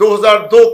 2002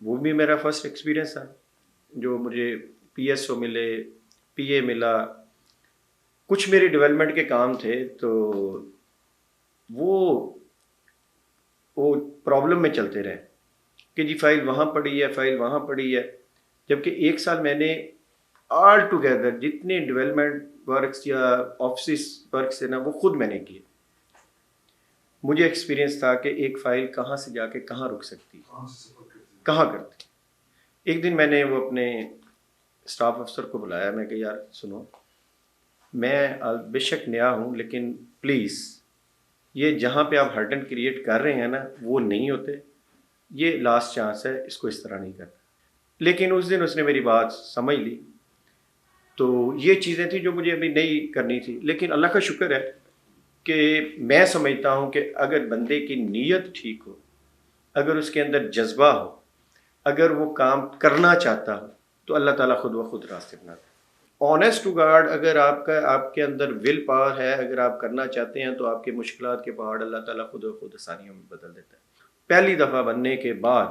وہ بھی میرا فرسٹ ایکسپیرینس تھا. جو مجھے پی ایس او ملے, پی اے ملا, کچھ میرے ڈیولپمنٹ کے کام تھے, تو وہ پرابلم میں چلتے رہے کہ جی فائل وہاں پڑی ہے, فائل وہاں پڑی ہے. جبکہ ایک سال میں نے آل ٹوگیدر جتنے ڈیولپمنٹ ورکس یا آفس ورکس تھے نا, وہ خود میں نے کیے. مجھے ایکسپیرینس تھا کہ ایک فائل کہاں سے جا کے کہاں رک سکتی, کہاں کرتی. ایک دن میں نے وہ اپنے اسٹاف افسر کو بلایا, میں کہ یار سنو, میں بے شک نیا ہوں, لیکن پلیز یہ جہاں پہ آپ ہرڈن کریٹ کر رہے ہیں نا, وہ نہیں ہوتے, یہ لاسٹ چانس ہے, اس کو اس طرح نہیں کرنا. لیکن اس دن اس نے میری بات سمجھ لی. تو یہ چیزیں تھیں جو مجھے ابھی نہیں کرنی تھی, لیکن اللہ کا شکر ہے کہ میں سمجھتا ہوں کہ اگر بندے کی نیت ٹھیک ہو, اگر اس کے اندر جذبہ ہو, اگر وہ کام کرنا چاہتا ہو, تو اللہ تعالیٰ خود بخود راستے بناتا ہے. آنیسٹ ٹو گاڈ, اگر آپ کے اندر ول پاور ہے, اگر آپ کرنا چاہتے ہیں, تو آپ کے مشکلات کے پہاڑ اللہ تعالیٰ خود بخود آسانیوں میں بدل دیتا ہے. پہلی دفعہ بننے کے بعد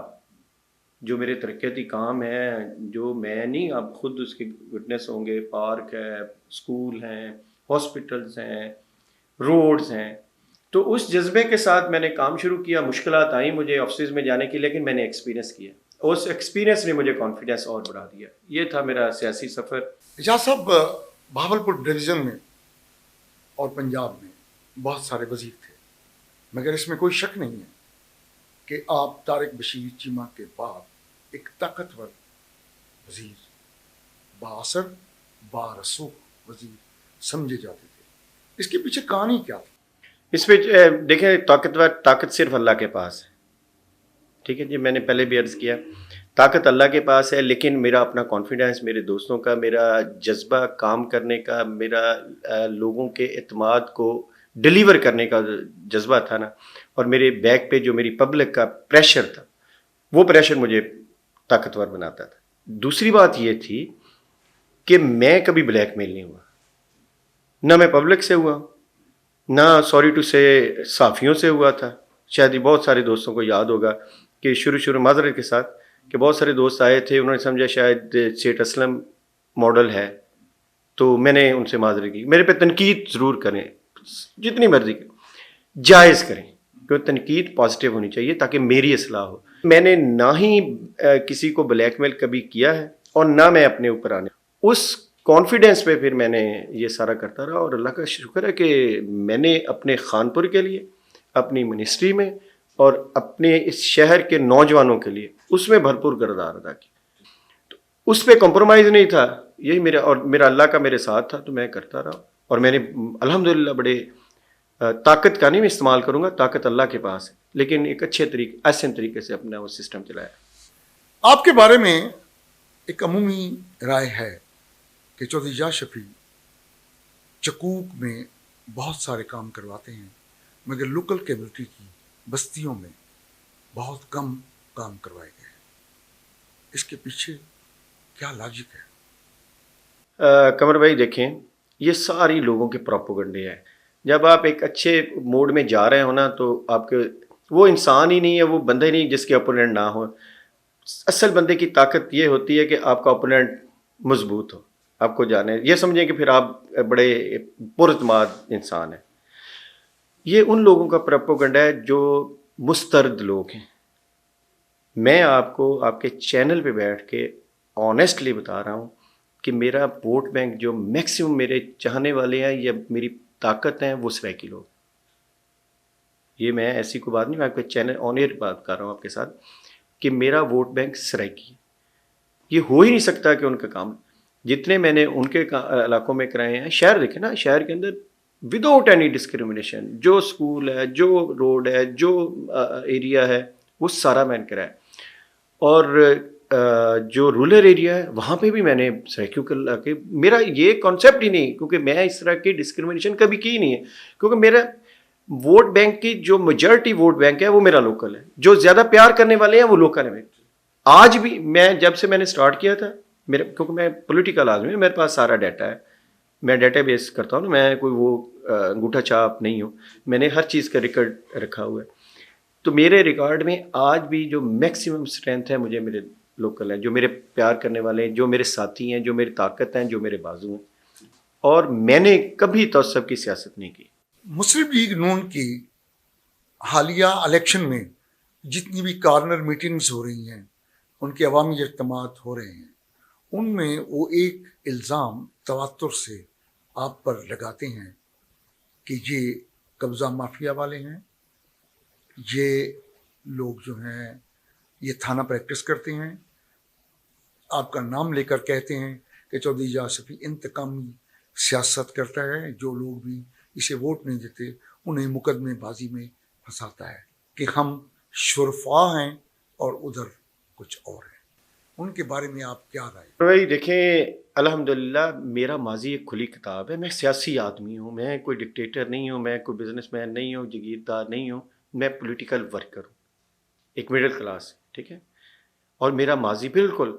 جو میرے ترقیاتی کام ہیں, جو میں نہیں, آپ خود اس کے وٹنس ہوں گے, پارک ہے, اسکول ہیں, ہاسپٹلس ہیں, روڈز ہیں, تو اس جذبے کے ساتھ میں نے کام شروع کیا. مشکلات آئیں مجھے آفسز میں جانے کی, لیکن میں نے ایکسپیرینس کیا. اس ایکسپیرینس نے مجھے کانفیڈنس اور بڑھا دیا. یہ تھا میرا سیاسی سفر. اعجاز صاحب, بہاولپور ڈویژن میں اور پنجاب میں بہت سارے وزیر تھے, مگر اس میں کوئی شک نہیں ہے کہ آپ طارق بشیر چیمہ کے بعد ایک طاقتور وزیر, بااثر بارسوخ وزیر سمجھے جاتے تھے. اس کے پیچھے کہانی کیا تھی؟ اس پہ دیکھیں, طاقت صرف اللہ کے پاس ہے. ٹھیک ہے جی, میں نے پہلے بھی عرض کیا, طاقت اللہ کے پاس ہے, لیکن میرا اپنا کانفیڈنس, میرے دوستوں کا, میرا جذبہ کام کرنے کا, میرا لوگوں کے اعتماد کو ڈیلیور کرنے کا جذبہ تھا نا, اور میرے بیک پہ جو میری پبلک کا پریشر تھا, وہ پریشر مجھے طاقتور بناتا تھا. دوسری بات یہ تھی کہ میں کبھی بلیک میل نہیں ہوا, نہ میں پبلک سے ہوا, نہ سوری ٹو سے صحافیوں سے ہوا تھا. شاید بہت سارے دوستوں کو یاد ہوگا کہ شروع معذرت کے ساتھ کہ بہت سارے دوست آئے تھے, انہوں نے سمجھا شاید سیٹ اسلم ماڈل ہے, تو میں نے ان سے معذرت کی. میرے پہ تنقید ضرور کریں, جتنی مرضی کریں, جائز کریں, کیونکہ تنقید پازیٹیو ہونی چاہیے تاکہ میری اصلاح ہو. میں نے نہ ہی کسی کو بلیک میل کبھی کیا ہے, اور نہ میں اپنے اوپر آنے. اس کانفیڈنس پہ پھر میں نے یہ سارا کرتا رہا, اور اللہ کا شکر ہے کہ میں نے اپنے خانپور کے لیے, اپنی منسٹری میں, اور اپنے اس شہر کے نوجوانوں کے لیے اس میں بھرپور کردار ادا کی. تو اس پہ کمپرومائز نہیں تھا. یہی میرا اللہ کا میرے ساتھ تھا, تو میں کرتا رہا. اور میں نے الحمدللہ بڑے طاقت کا نہیں استعمال کروں گا, طاقت اللہ کے پاس ہے, لیکن ایک اچھے طریقے, احسن طریقے سے اپنا وہ سسٹم چلایا. آپ کے بارے میں ایک عمومی رائے ہے کہ چودھری جا شفیع چکوک میں بہت سارے کام کرواتے ہیں, مگر لوکل کمیونٹی کی بستیوں میں بہت کم کام کروائے گئے ہیں. اس کے پیچھے کیا لاجک ہے؟ قمر بھائی دیکھیں, یہ ساری لوگوں کے پروپیگنڈے ہیں. جب آپ ایک اچھے موڈ میں جا رہے ہو نا, تو آپ کے وہ انسان ہی نہیں ہے, وہ بندہ ہی نہیں جس کے اپوننٹ نہ ہو. اصل بندے کی طاقت یہ ہوتی ہے کہ آپ کا اپوننٹ مضبوط ہو, آپ کو جانے, یہ سمجھیں کہ پھر آپ بڑے پراعتماد انسان ہیں. یہ ان لوگوں کا پروپیگنڈا ہے جو مسترد لوگ ہیں. میں آپ کو آپ کے چینل پہ بیٹھ کے آنیسٹلی بتا رہا ہوں کہ میرا ووٹ بینک جو میکسیمم میرے چاہنے والے ہیں یا میری طاقت ہیں, وہ سرائکی لوگ. یہ میں ایسی کوئی بات نہیں, میں آپ کے چینل آن ایئر بات کر رہا ہوں آپ کے ساتھ کہ میرا ووٹ بینک سرائکی. یہ ہو ہی نہیں سکتا کہ ان کا کام, جتنے میں نے ان کے علاقوں میں کرائے ہیں, شہر دیکھیں نا, شہر کے اندر وداؤٹ اینی ڈسکریمنیشن, جو اسکول ہے, جو روڈ ہے, جو ایریا ہے, وہ سارا میں نے کرایا. اور جو رورل ایریا ہے وہاں پہ بھی میں نے سرائکیوں کے علاقے, میرا یہ کانسیپٹ ہی نہیں, کیونکہ میں اس طرح کی ڈسکریمنیشن کبھی کی نہیں ہے, کیونکہ میرا ووٹ بینک کی جو میجورٹی ووٹ بینک ہے وہ میرا لوکل ہے. جو زیادہ پیار کرنے والے ہیں وہ لوکل ہیں. آج بھی میں جب سے میں نے سٹارٹ کیا تھا, میرا کیونکہ میں پولیٹیکل آدمی ہوں, میرے پاس سارا ڈیٹا ہے, میں ڈیٹا بیس کرتا ہوں, میں کوئی وہ انگوٹھا چھاپ نہیں ہوں, میں نے ہر چیز کا ریکارڈ رکھا ہوا ہے. تو میرے ریکارڈ میں آج بھی جو میکسیمم اسٹرینتھ ہے مجھے میرے لوکل ہیں، جو میرے پیار کرنے والے ہیں، جو میرے ساتھی ہیں، جو میری طاقت ہیں، جو میرے بازو ہیں، اور میں نے کبھی تعصب کی سیاست نہیں کی. مسلم لیگ نون کی حالیہ الیکشن میں جتنی بھی کارنر میٹنگز ہو رہی ہیں، ان کے عوامی اجتماعات ہو رہے ہیں، ان میں وہ ایک الزام تواتر سے آپ پر لگاتے ہیں کہ یہ قبضہ مافیا والے ہیں، یہ لوگ جو ہیں یہ تھانہ پریکٹس کرتے ہیں. آپ کا نام لے کر کہتے ہیں کہ چودھری اعجاز شفیع انتقامی سیاست کرتا ہے، جو لوگ بھی اسے ووٹ نہیں دیتے انہیں مقدمے بازی میں پھنساتا ہے، کہ ہم شرفا ہیں اور ادھر کچھ اور ہیں. ان کے بارے میں آپ کیا رائے؟ بھائی دیکھیں، الحمدللہ میرا ماضی ایک کھلی کتاب ہے. میں سیاسی آدمی ہوں، میں کوئی ڈکٹیٹر نہیں ہوں، میں کوئی بزنس مین نہیں ہوں، جگیردار نہیں ہوں، میں پولیٹیکل ورکر ہوں، ایک مڈل کلاس، ٹھیک ہے. اور میرا ماضی بالکل،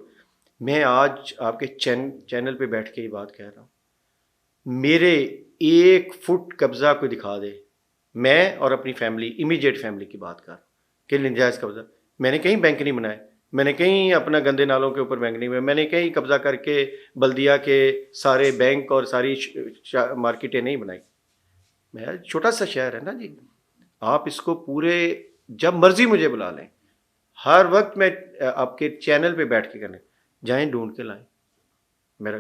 میں آج آپ کے چینل پہ بیٹھ کے یہ بات کہہ رہا ہوں، میرے 1 فٹ قبضہ کوئی دکھا دے، میں اور اپنی فیملی، امیجیٹ فیملی کی بات کر کہ نجائز قبضہ، میں نے کہیں بینک نہیں بنائے، میں نے کہیں اپنا گندے نالوں کے اوپر بینک نہیں بنائے، میں نے کہیں قبضہ کر کے بلدیہ کے سارے بینک اور ساری مارکیٹیں نہیں بنائی. میں چھوٹا سا شہر ہے نا جی، آپ اس کو پورے جب مرضی مجھے بلا لیں، ہر وقت میں آپ کے چینل پہ بیٹھ کے کرنے جائیں، ڈھونڈ کے لائیں میرا،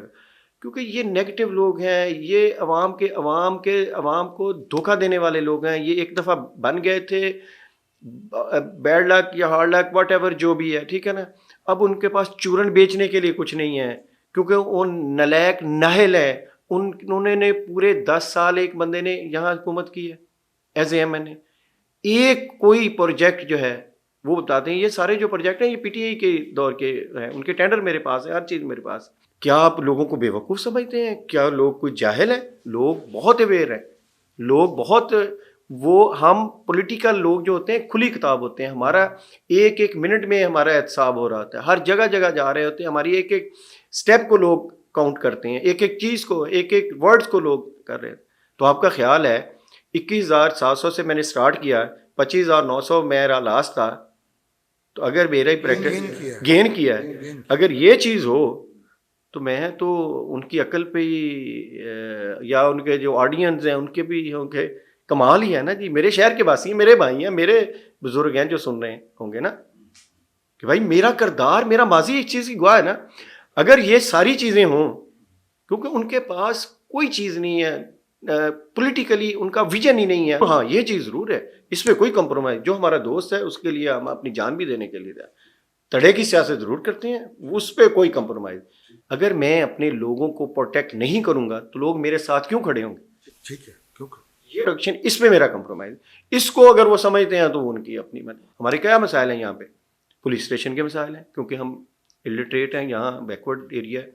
کیونکہ یہ نیگیٹو لوگ ہیں، یہ عوام کو دھوکہ دینے والے لوگ ہیں. یہ ایک دفعہ بن گئے تھے، بیڈ لک یا ہارڈ لک واٹ ایور جو بھی ہے، ٹھیک ہے نا. اب ان کے پاس چورن بیچنے کے لیے کچھ نہیں ہے، کیونکہ وہ نلیک ناہل ہے. انہوں نے پورے 10 سال ایک بندے نے یہاں حکومت کی ہے ایز اے ایم این اے. ایک کوئی پروجیکٹ جو ہے وہ بتاتے ہیں، یہ سارے جو پروجیکٹ ہیں یہ پی ٹی آئی کے دور کے ہیں، ان کے ٹینڈر میرے پاس ہے، ہر چیز میرے پاس. کیا آپ لوگوں کو بے وقوف سمجھتے ہیں؟ کیا لوگ کوئی جاہل ہیں؟ لوگ بہت اویئر ہیں، لوگ بہت، وہ ہم پولیٹیکل لوگ جو ہوتے ہیں کھلی کتاب ہوتے ہیں. ہمارا ایک ایک منٹ میں ہمارا احتساب ہو رہا ہوتا ہے، ہر جگہ جگہ جا رہے ہوتے ہیں، ہماری ایک ایک سٹیپ کو لوگ کاؤنٹ کرتے ہیں، ایک ایک چیز کو، ایک ایک ورڈز کو لوگ کر رہے ہیں. تو آپ کا خیال ہے 21,700 سے میں نے سٹارٹ کیا، 25,900 میرا لاسٹ تھا. تو اگر میرا ہی پریکٹس گین کیا ہے، اگر یہ چیز ہو تو میں تو ان کی عقل پہ ہی، یا ان کے جو آڈینس ہیں ان کے بھی ہوں گے، کمال ہی ہے نا جی. میرے شہر کے باسی ہیں، میرے بھائی ہیں، میرے بزرگ ہیں جو سن رہے ہوں گے نا، کہ بھائی میرا کردار، میرا ماضی اس چیز کی گواہ ہے نا. اگر یہ ساری چیزیں ہوں، کیونکہ ان کے پاس کوئی چیز نہیں ہے، پولیٹیکلی ان کا ویژن ہی نہیں ہے. ہاں یہ چیز ضرور ہے، اس پہ کوئی کمپرومائز، جو ہمارا دوست ہے اس کے لیے ہم اپنی جان بھی دینے کے لیے تڑے کی سیاست ضرور کرتے ہیں، اس پہ کوئی کمپرومائز. اگر میں اپنے لوگوں کو پروٹیکٹ نہیں کروں گا تو لوگ میرے ساتھ کیوں کھڑے ہوں گے؟ ٹھیک ہے، یہ پروڈکشن، اس پہ میرا کمپرومائز. اس کو اگر وہ سمجھتے ہیں تو ان کی اپنی ہمارے کیا مسائل ہیں یہاں پہ؟ پولیس اسٹیشن کے مسائل ہیں، کیونکہ ہم الٹریٹ ہیں، یہاں بیکورڈ ایریا ہے.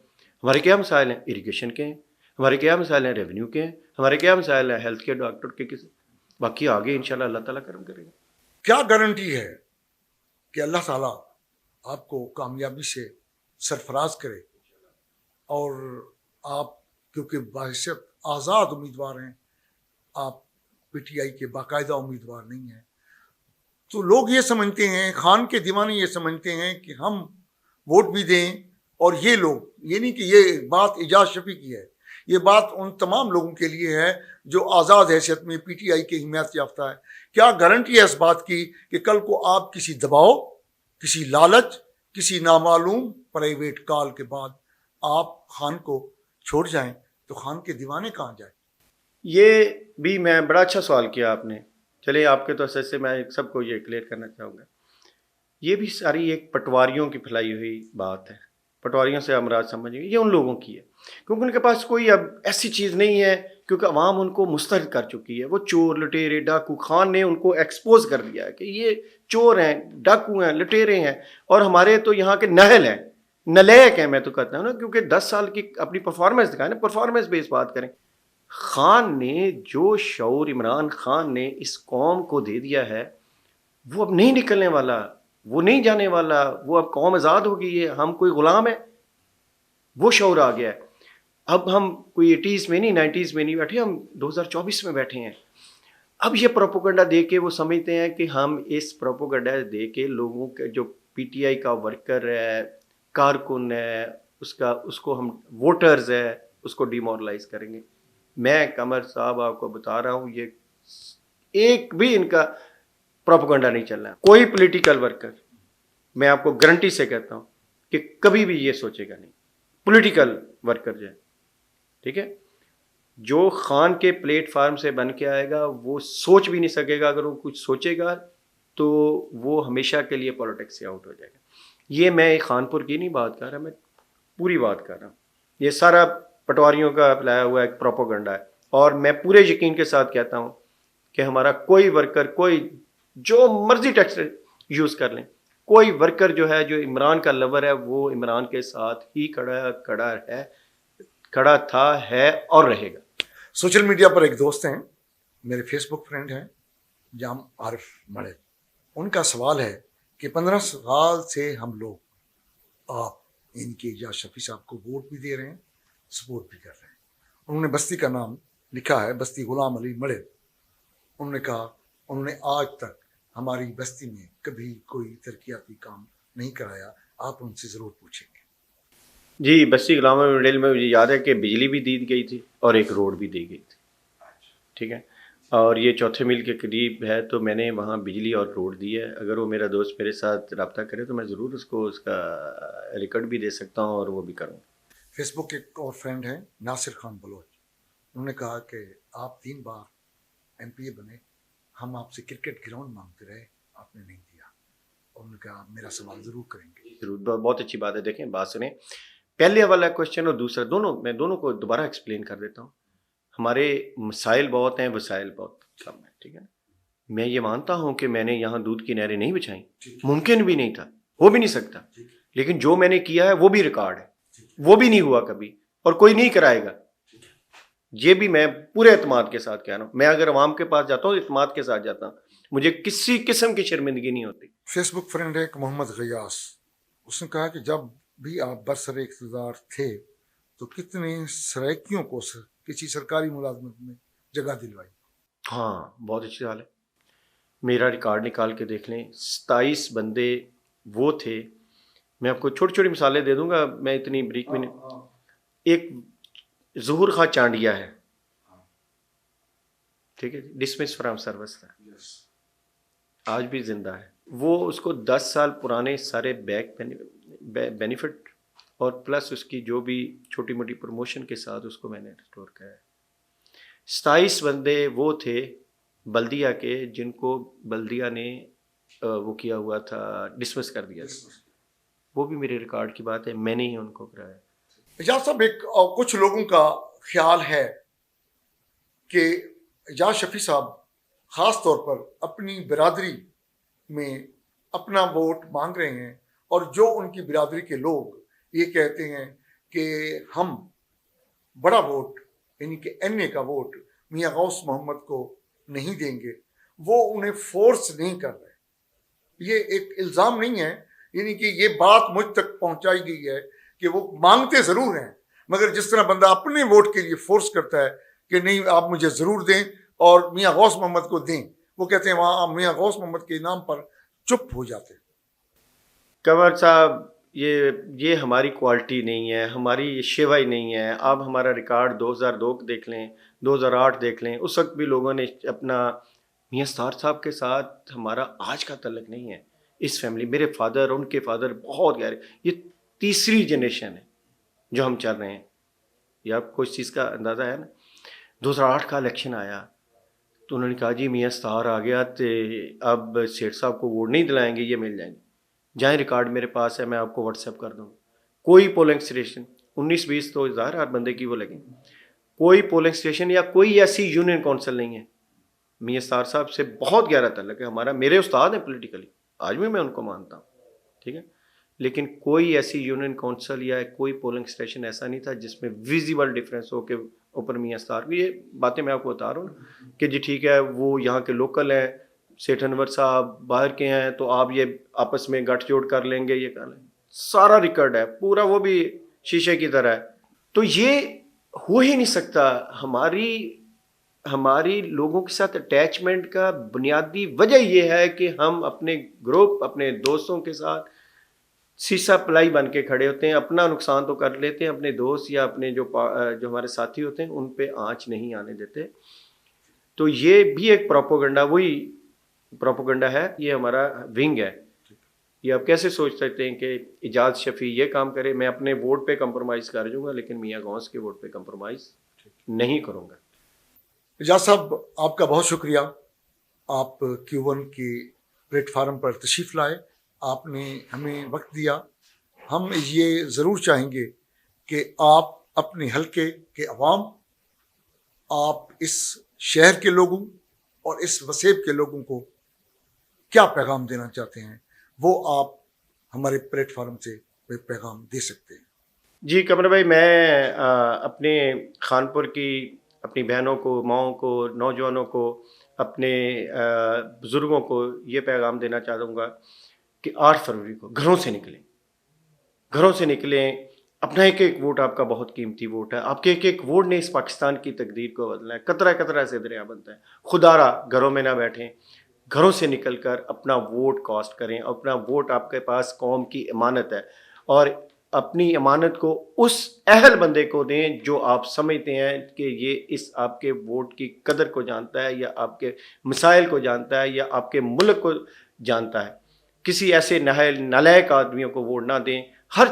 ہمارے کیا مسائل ہیں؟ اریگیشن کے ہیں. ہمارے کیا مسائل ہیں؟ ریونیو کے ہیں. ہمارے کیا مسائل ہیں؟ ہیلتھ کیئر ڈاکٹر کے کسی. باقی آگے انشاءاللہ اللہ تعالیٰ کرم کرے گا. کیا گارنٹی ہے کہ اللہ تعالیٰ آپ کو کامیابی سے سرفراز کرے، اور آپ کیونکہ بحیثیت آزاد امیدوار ہیں، آپ پی ٹی آئی کے باقاعدہ امیدوار نہیں ہیں، تو لوگ یہ سمجھتے ہیں، خان کے دیوانے یہ سمجھتے ہیں کہ ہم ووٹ بھی دیں، اور یہ لوگ، یہ نہیں کہ یہ بات اعجاز شفیع کی ہے، یہ بات ان تمام لوگوں کے لیے ہے جو آزاد حیثیت میں پی ٹی آئی کی حمایت یافتہ ہے. کیا گارنٹی ہے اس بات کی کہ کل کو آپ کسی دباؤ، کسی لالچ، کسی نامعلوم پرائیویٹ کال کے بعد آپ خان کو چھوڑ جائیں تو خان کے دیوانے کہاں جائیں؟ یہ بھی میں بڑا اچھا سوال کیا آپ نے. چلے آپ کے تو سے میں سب کو یہ کلیئر کرنا چاہوں گا، یہ بھی ساری ایک پٹواریوں کی پھیلائی ہوئی بات ہے. پٹواریوں سے امراض سمجھیں، یہ ان لوگوں کی ہے کیونکہ ان کے پاس کوئی اب ایسی چیز نہیں ہے، کیونکہ عوام ان کو مسترد کر چکی ہے. وہ چور، لٹیرے، ڈاکو، خان نے ان کو ایکسپوز کر دیا ہے کہ یہ چور ہیں، ڈاکو ہیں، لٹیرے ہیں، اور ہمارے تو یہاں کے نہل ہیں، نلیک ہیں. میں تو کہتا ہوں نا، کیونکہ 10 سال کی اپنی پرفارمنس دکھائیں نا، پرفارمنس بیس بات کریں. خان نے جو شعور عمران خان نے اس قوم کو دے دیا ہے، وہ اب نہیں نکلنے والا، وہ نہیں جانے والا. وہ اب قوم آزاد ہو گئی ہے، ہم کوئی غلام ہیں، وہ شعور آ گیا ہے. اب ہم کوئی 80s میں نہیں، 90s میں نہیں بیٹھے، ہم 2024 میں بیٹھے ہیں. اب یہ پروپیگنڈا دے کے وہ سمجھتے ہیں کہ ہم اس پروپیگنڈا دے کے لوگوں کے جو پی ٹی آئی کا ورکر ہے، کارکن ہے، اس کو ہم ووٹرز ہے، اس کو ڈیمورلائز کریں گے. میں قمر صاحب آپ کو بتا رہا ہوں، یہ ایک بھی ان کا پروپیگنڈا نہیں چل رہا. کوئی پولیٹیکل ورکر، میں آپ کو گارنٹی سے کہتا ہوں کہ کبھی بھی یہ سوچے گا نہیں. پولیٹیکل ورکر جو ہے، ٹھیک ہے، جو خان کے پلیٹ فارم سے بن کے آئے گا وہ سوچ بھی نہیں سکے گا. اگر وہ کچھ سوچے گا تو وہ ہمیشہ کے لیے پولیٹکس سے آؤٹ ہو جائے گا. یہ میں خانپور کی نہیں بات کر رہا، میں پوری بات کر رہا ہوں. یہ سارا پٹواریوں کا لایا ہوا ایک پروپیگنڈا ہے. اور میں پورے یقین کے ساتھ کہتا ہوں کہ ہمارا کوئی ورکر، کوئی جو مرضی ٹیکس یوز کر لیں، کوئی ورکر جو ہے، جو عمران کا لور ہے، وہ عمران کے ساتھ ہی کھڑا تھا، ہے اور رہے گا. سوشل میڈیا پر ایک دوست ہیں، میرے فیس بک فرینڈ ہیں، جام عارف مڑے. ان کا سوال ہے کہ 15 سال سے ہم لوگ آپ ان کے یا شفیع صاحب کو ووٹ بھی دے رہے ہیں، سپورٹ بھی کر رہے ہیں. انہوں نے بستی کا نام لکھا ہے، بستی غلام علی مڑے. انہوں نے کہا انہوں نے آج تک ہماری بستی میں کبھی کوئی ترقیاتی کام نہیں کرایا. آپ ان سے ضرور پوچھیں گے. جی، بستی غلام مڈل میں مجھے یاد ہے کہ بجلی بھی دی گئی تھی اور ایک روڈ بھی دی گئی تھی. ٹھیک ہے، اور یہ چوتھے میل کے قریب ہے، تو میں نے وہاں بجلی اور روڈ دی ہے. اگر وہ میرا دوست میرے ساتھ رابطہ کرے تو میں ضرور اس کو اس کا ریکارڈ بھی دے سکتا ہوں اور وہ بھی کروں. فیس بک ایک اور فرینڈ ہیں، ناصر خان بلوچ. انہوں نے کہا کہ آپ 3 بار ایم پی اے بنے، ہم آپ سے کرکٹ گراؤنڈ مانگتے رہے، آپ نے نہیں دیا. انہوں نے کہا میرا سوال ضرور کریں گے. ضرور، بہت اچھی بات ہے. دیکھیں، بات سنیں، پہلے والا کوشچن اور دوسرا، میں دونوں کو دوبارہ ایکسپلین کر دیتا ہوں. ہمارے مسائل بہت ہیں، وسائل بہت کم ہیں. ٹھیک ہے، میں یہ مانتا ہوں کہ میں نے یہاں دودھ کی نہریں نہیں بچھائیں، ممکن بھی نہیں تھا، ہو بھی نہیں سکتا. لیکن جو میں نے کیا ہے وہ بھی ریکارڈ ہے، وہ بھی نہیں ہوا کبھی اور کوئی نہیں کرائے گا. یہ بھی میں پورے اعتماد کے ساتھ کہہ رہا ہوں. میں اگر عوام کے پاس جاتا ہوں اعتماد کے ساتھ جاتا ہوں، مجھے کسی قسم کی شرمندگی نہیں ہوتی. فیس بک فرینڈ ہے ایک محمد غیاس. اس نے کہا کہ جب بھی آپ برسر اقتدار تھے تو کتنے سرائکیوں کو کسی سرکاری ملازمت میں جگہ دلوائی. ہاں، بہت اچھی حال ہے. میرا ریکارڈ نکال کے دیکھ لیں. 27 بندے وہ تھے. میں آپ کو چھوٹی چھوٹی مثالیں دے دوں گا، میں اتنی بریک میں نہیں. ایک ظہور خان چانڈیا ہے، ٹھیک ہے، ڈسمس فرام سروس تھا، آج بھی زندہ ہے. وہ اس کو 10 سال پرانے سارے بیک بینیفٹ اور پلس اس کی جو بھی چھوٹی موٹی پروموشن کے ساتھ اس کو میں نے ریسٹور کیا ہے. 27 بندے وہ تھے بلدیہ کے جن کو بلدیہ نے وہ کیا ہوا تھا، ڈسمس کر دیا تھا. وہ بھی میرے ریکارڈ کی بات ہے، میں نے ہی ان کو کرایا. اجاز صاحب، ایک کچھ لوگوں کا خیال ہے کہ اجاز شفیع صاحب خاص طور پر اپنی برادری میں اپنا ووٹ مانگ رہے ہیں، اور جو ان کی برادری کے لوگ یہ کہتے ہیں کہ ہم بڑا ووٹ یعنی کہ این اے کا ووٹ میاں غوث محمد کو نہیں دیں گے، وہ انہیں فورس نہیں کر رہے. یہ ایک الزام نہیں ہے، یعنی کہ یہ بات مجھ تک پہنچائی گئی ہے کہ وہ مانگتے ضرور ہیں، مگر جس طرح بندہ اپنے ووٹ کے لیے فورس کرتا ہے کہ نہیں آپ مجھے ضرور دیں اور میاں غوث محمد کو دیں، وہ کہتے ہیں وہاں میاں غوث محمد کے نام پر چپ ہو جاتے ہیں. کنور صاحب، یہ ہماری کوالٹی نہیں ہے، ہماری یہ شیوا ہی نہیں ہے. آپ ہمارا ریکارڈ 2002 دیکھ لیں، 2008 دیکھ لیں، اس وقت بھی لوگوں نے اپنا میاں ستار صاحب کے ساتھ ہمارا آج کا تعلق نہیں ہے. اس فیملی، میرے فادر، ان کے فادر بہت گہرے، یہ تیسری جنریشن ہے جو ہم چل رہے ہیں. یہ آپ کو اس چیز کا اندازہ ہے نا. 2008 کا الیکشن آیا تو انہوں نے کہا جی میاں ستار آ گیا تو اب سیٹھ صاحب کو ووٹ نہیں دلائیں گے، یہ مل جائیں گے. جائیں، ریکارڈ میرے پاس ہے، میں آپ کو واٹس ایپ کر دوں. کوئی پولنگ اسٹیشن 19-20 تو ظاہر ہر بندے کی وہ لگیں، کوئی پولنگ اسٹیشن یا کوئی ایسی یونین کونسل نہیں ہے. میاں ستار صاحب سے بہت گہرا تعلق ہے ہمارا، میرے استاد ہیں پولیٹیکلی، آج بھی میں ان کو مانتا ہوں، ٹھیک ہے. لیکن کوئی ایسی یونین کونسل یا کوئی پولنگ اسٹیشن ایسا نہیں تھا جس میں ویزیبل ڈفرینس ہو کہ اوپر میاں ستار کی. یہ باتیں میں آپ کو بتا رہا ہوں کہ جی ٹھیک ہے وہ یہاں کے لوکل ہیں، سیٹھ انور صاحب باہر کے ہیں تو آپ یہ آپس میں گٹھ جوڑ کر لیں گے، یہ کر لیں. سارا ریکارڈ ہے پورا، وہ بھی شیشے کی طرح ہے. تو یہ ہو ہی نہیں سکتا. ہماری لوگوں کے ساتھ اٹیچمنٹ کا بنیادی وجہ یہ ہے کہ ہم اپنے گروپ، اپنے دوستوں کے ساتھ سیسا پلائی بن کے کھڑے ہوتے ہیں. اپنا نقصان تو کر لیتے ہیں، اپنے دوست یا اپنے جو ہمارے ساتھی ہوتے ہیں ان پہ آنچ نہیں آنے دیتے. تو یہ بھی ایک پروپیگنڈا، وہی پروپیگنڈا ہے، یہ ہمارا ونگ ہے. یہ آپ کیسے سوچ سکتے ہیں کہ اعجاز شفیع یہ کام کرے؟ میں اپنے ووٹ پہ کمپرومائز کر جاؤں گا لیکن میاں غوث کے ووٹ پہ کمپرومائز نہیں کروں گا. اعجاز صاحب آپ کا بہت شکریہ، آپ Q1 کے پلیٹ فارم پر تشریف لائے، آپ نے ہمیں وقت دیا. ہم یہ ضرور چاہیں گے کہ آپ اپنے حلقے کے عوام، آپ اس شہر کے لوگوں اور اس وسیب کے لوگوں کو کیا پیغام دینا چاہتے ہیں، وہ آپ ہمارے پلیٹ فارم سے پیغام دے سکتے ہیں. جی قمر بھائی، میں اپنے خانپور کی اپنی بہنوں کو، ماؤں کو، نوجوانوں کو، اپنے بزرگوں کو یہ پیغام دینا چاہوں گا کہ 8 فروری کو گھروں سے نکلیں، گھروں سے نکلیں. اپنا ایک ایک ووٹ آپ کا بہت قیمتی ووٹ ہے. آپ کے ایک ایک ووٹ نے اس پاکستان کی تقدیر کو بدلنا ہے. قطرہ قطرہ سے دریا بنتا ہے. خدا را گھروں میں نہ بیٹھیں، گھروں سے نکل کر اپنا ووٹ کاسٹ کریں. اپنا ووٹ آپ کے پاس قوم کی امانت ہے، اور اپنی امانت کو اس اہل بندے کو دیں جو آپ سمجھتے ہیں کہ یہ اس آپ کے ووٹ کی قدر کو جانتا ہے، یا آپ کے مسائل کو جانتا ہے، یا آپ کے ملک کو جانتا ہے. کسی ایسے نالائق آدمیوں کو ووٹ نہ دیں. ہر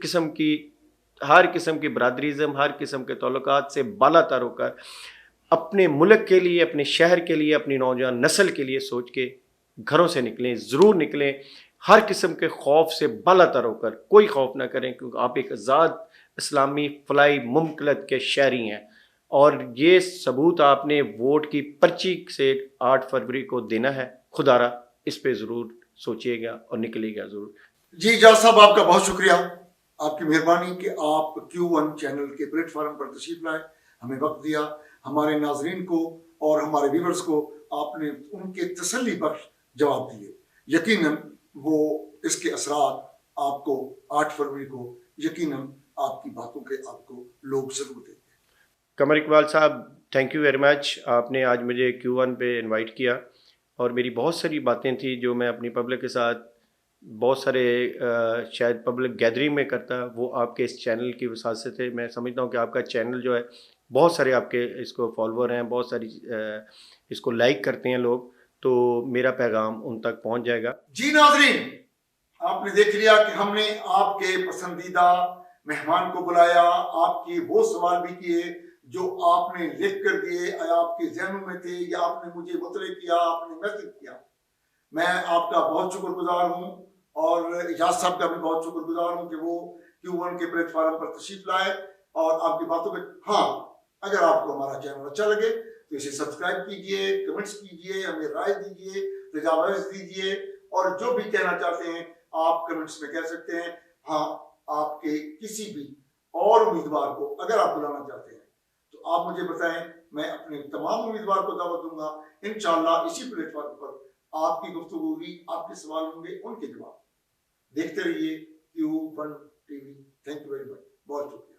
قسم کی برادریزم، ہر قسم کے تعلقات سے بالا تر ہو کر اپنے ملک کے لیے، اپنے شہر کے لیے، اپنی نوجوان نسل کے لیے سوچ کے گھروں سے نکلیں، ضرور نکلیں. ہر قسم کے خوف سے بالا تر ہو کر کوئی خوف نہ کریں، کیونکہ آپ ایک آزاد اسلامی فلاحی مملکت کے شہری ہیں. اور یہ ثبوت آپ نے ووٹ کی پرچی سے 8 فروری کو دینا ہے. خدا را اس پہ ضرور سوچیے گا اور نکلے گا ضرور. جی اعجاز صاحب آپ کا بہت شکریہ، آپ کی مہربانی کہ آپ Q1 چینل کے پلیٹ فارم پر تشریف لائے، ہمیں وقت دیا. ہمارے ناظرین کو اور ہمارے ویورز کو آپ نے ان کے تسلی بخش جواب دیے. یقیناً وہ اس کے اثرات آپ کو 8 فروری کو یقیناً آپ کی باتوں کے آپ کو لوگ ضرور دیں گے. قمر اقبال صاحب، تھینک یو ویری مچ. آپ نے آج مجھے Q1 پہ انوائٹ کیا، اور میری بہت ساری باتیں تھیں جو میں اپنی پبلک کے ساتھ بہت سارے شاید پبلک گیدرنگ میں کرتا، وہ آپ کے اس چینل کی وسعت سے تھے. میں سمجھتا ہوں کہ آپ کا چینل جو ہے، بہت سارے آپ کے اس کو فالوور ہیں، بہت ساری اس کو لائک کرتے ہیں لوگ، تو میرا پیغام ان تک پہنچ جائے گا. جی ناظرین، آپ نے دیکھ لیا کہ ہم نے آپ کے پسندیدہ مہمان کو بلایا، آپ کے وہ سوال بھی کیے جو آپ نے لکھ کر دیے، یا آپ کے ذہنوں میں تھے، یا آپ نے مجھے مطلع کیا، آپ نے میسج کیا. میں آپ کا بہت شکر گزار ہوں، اور اعجاز صاحب کا بھی بہت شکر گزار ہوں کہ وہ Q1 کے پلیٹ فارم پر تشریف لائے اور آپ کی باتوں پہ. ہاں، اگر آپ کو ہمارا چینل اچھا لگے تو اسے سبسکرائب کیجئے، کمنٹس کیجئے، ہمیں رائے دیجئے، تجاویز دیجئے، اور جو بھی کہنا چاہتے ہیں آپ کمنٹس میں کہہ سکتے ہیں. ہاں، آپ کے کسی بھی اور امیدوار کو اگر آپ بلانا چاہتے ہیں تو آپ مجھے بتائیں، میں اپنے تمام امیدوار کو دعوت دوں گا. انشاءاللہ اسی پلیٹ فارم پر آپ کی گفتگو ہوگی، آپ کے سوال ہوں گے، ان کے جواب. دیکھتے رہیے Q1 TV. Thank you very much, بہت شکریہ.